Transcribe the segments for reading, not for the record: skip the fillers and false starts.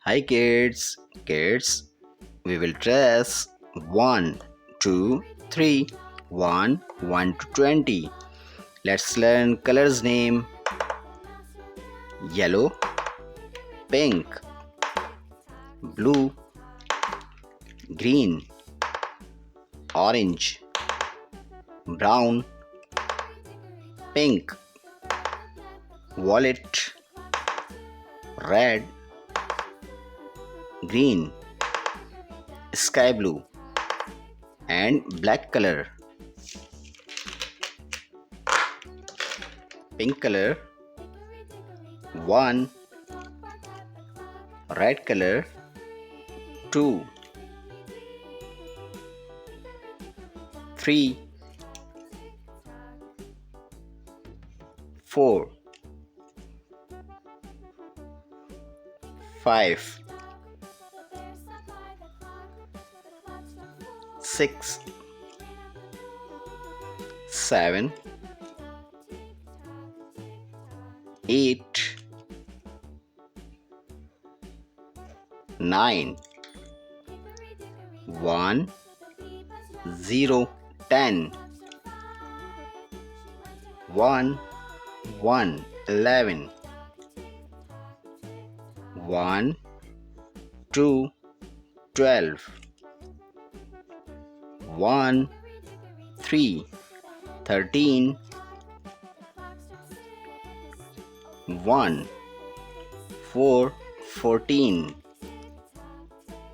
Hi kids. Kids, we will trace 1, 2, 3, 1, 1 to 20. Let's learn colors name. Yellow, pink, blue, green, orange, brown, pink, violet, red, green, sky blue, and black color. Pink color 1, red color 2, 3, 4, 5, 6, 7, 8, 9, 1, 0, 10, 1, 1, 11, 1, 2, 12, 1, 3, 13, 1, 4, 14,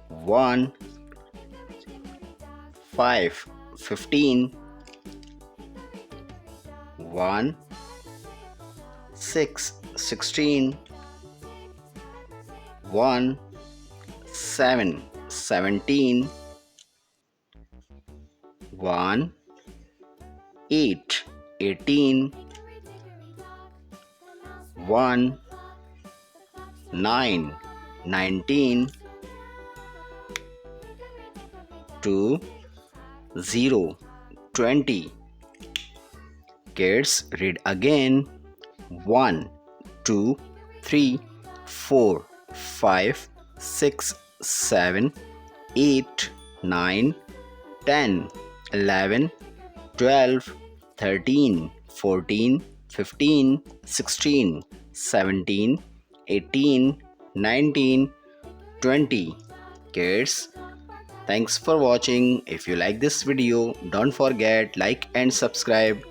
1, 5, 15, 1, 6, 16, 1, 7, 17, 1, 8, 18, 1, 9, 19, 2, 0, 20. Kids, read again. 1, 2, 3, 4, 5, 6, 7, 8, 9, 10, 11, 12, 13, 14, 15, 16, 17, 18, 19, 20. Kids, thanks for watching. If you like this video, don't forget like and subscribe.